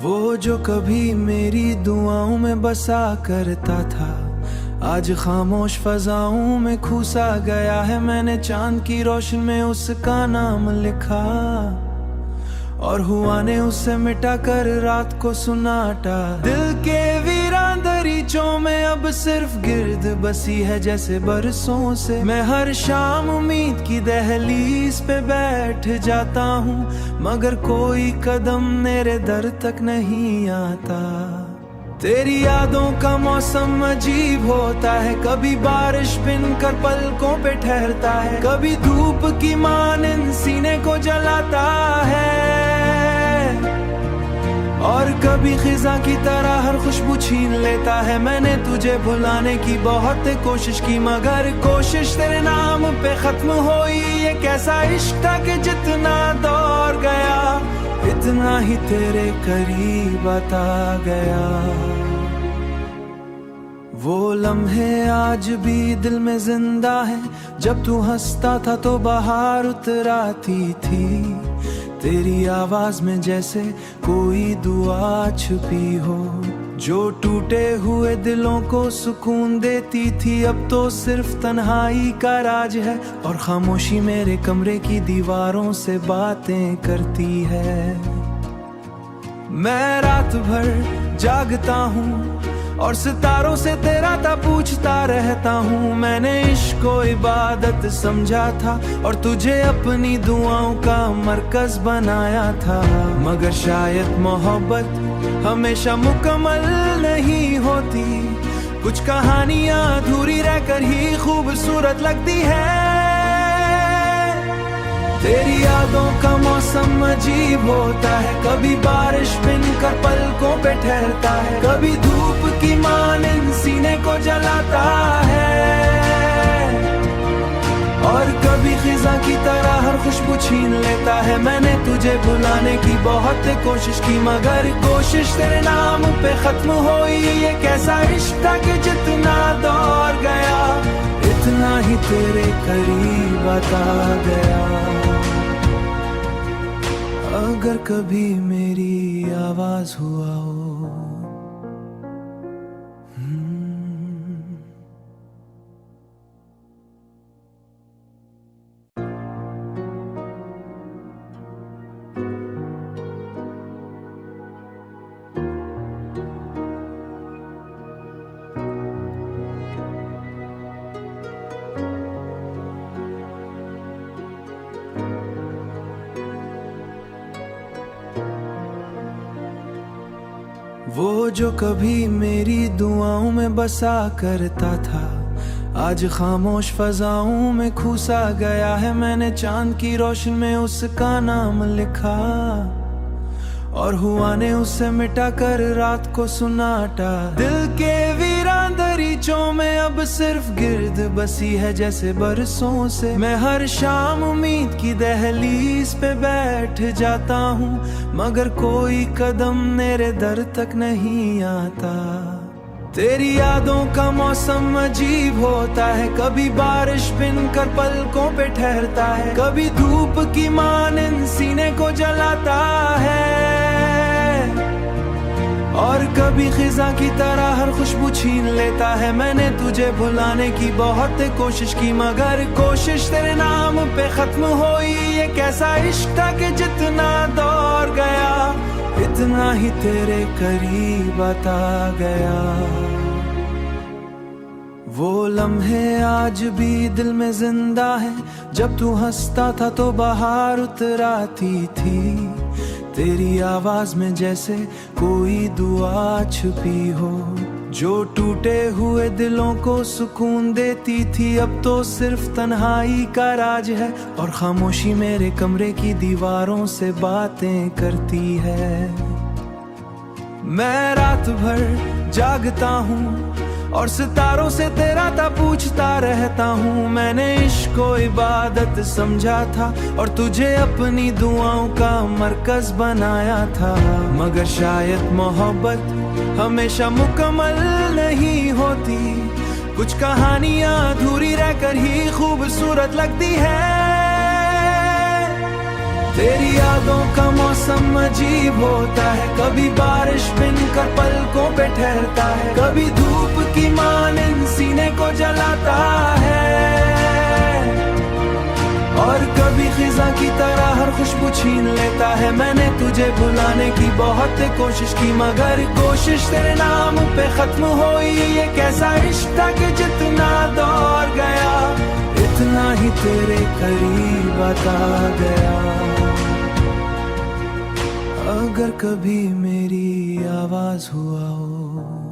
वो जो कभी मेरी दुआओं में बसा करता था, आज खामोश फजाओं में खुसा गया है। मैंने चांद की रोशनी में उसका नाम लिखा और हुआ ने उसे मिटा कर रात को सुनाटा। दिल के वीरान दरीचों में अब सिर्फ गिर्द बसी है जैसे बरसों से। मैं हर शाम उम्मीद की दहलीज पे बैठ जाता हूँ, मगर कोई कदम मेरे दर तक नहीं आता। तेरी यादों का मौसम अजीब होता है, कभी बारिश बिन कर पलकों पे ठहरता है, कभी धूप की मानिंद सीने को जलाता है, और कभी खिजा की तरह हर खुशबू छीन लेता है। मैंने तुझे भुलाने की बहुत कोशिश की, मगर कोशिश तेरे नाम पे खत्म हुई। ये कैसा इश्क था कि जितना दौर गया, इतना ही तेरे करीब आता गया। वो लम्हे आज भी दिल में जिंदा है, जब तू हंसता था तो बाहर उतर आती थी। तेरी आवाज में जैसे कोई दुआ छुपी हो, जो टूटे हुए दिलों को सुकून देती थी। अब तो सिर्फ तन्हाई का राज है, और खामोशी मेरे कमरे की दीवारों से बातें करती है। मैं रात भर जागता हूँ और सितारों से तेरा था पूछता रहता हूँ। मैंने इश्क को इबादत समझा था और तुझे अपनी दुआओं का मरकज बनाया था, मगर शायद मोहब्बत हमेशा मुकम्मल नहीं होती। कुछ कहानियां अधूरी रहकर ही खूबसूरत लगती है। तेरी यादों का मौसम अजीब होता है, कभी बारिश बिन कर पलकों पे ठहरता है, कभी धूप की मानिंद सीने को जलाता है, और कभी खिजा की तरह हर खुशबू छीन लेता है। मैंने तुझे भुलाने की बहुत कोशिश की, मगर कोशिश तेरे नाम पे खत्म हुई। ये कैसा इश्क था कि जितना दौर गया, इतना ही तेरे करीब आता गया। अगर कभी मेरी आवाज हुआ हो, वो जो कभी मेरी दुआओं में बसा करता था, आज खामोश फजाओं में खुसा गया है। मैंने चांद की रोशनी में उसका नाम लिखा और हुआ ने उसे मिटा कर रात को सुनाटा। दिल के वीरान दरीचों में अब सिर्फ गिर्द बसी है जैसे बरसों से। मैं हर शाम उम्मीद की दहलीज पे बैठ जाता हूँ, मगर कोई कदम मेरे दर तक नहीं आता। तेरी यादों का मौसम अजीब होता है, कभी बारिश बिन कर पलकों पे ठहरता है, कभी धूप की मानिंद सीने को जलाता है, और कभी खिजा की तरह हर खुशबू छीन लेता है। मैंने तुझे भुलाने की बहुत कोशिश की, मगर कोशिश तेरे नाम पे खत्म हुई। ये कैसा इश्क था कि जितना दौर गया, इतना ही तेरे करीब आता गया। वो लम्हे आज भी दिल में जिंदा है, जब तू हंसता था तो बाहर उतर आती थी। तेरी आवाज में जैसे कोई दुआ छुपी हो, जो टूटे हुए दिलों को सुकून देती थी। अब तो सिर्फ तन्हाई का राज है, और खामोशी मेरे कमरे की दीवारों से बातें करती है। मैं रात भर जागता हूँ और सितारों से तेरा था पूछता रहता हूँ। मैंने इश्क को इबादत समझा था और तुझे अपनी दुआओं का मरकज बनाया था, मगर शायद मोहब्बत हमेशा मुकम्मल नहीं होती। कुछ कहानियां अधूरी रहकर ही खूबसूरत लगती है। तेरी यादों का मौसम अजीब होता है, कभी बारिश बिनकर पलकों पे ठहरता है, कभी धूप की मानिंद सीने को जलाता है, और कभी खिजा की तरह हर खुशबू छीन लेता है। मैंने तुझे भुलाने की बहुत कोशिश की, मगर कोशिश तेरे नाम पे खत्म हुई। ये कैसा इश्क था कि जितना दौड़ गया, इतना ही तेरे करीब आता गया। अगर कभी मेरी आवाज हुआ हो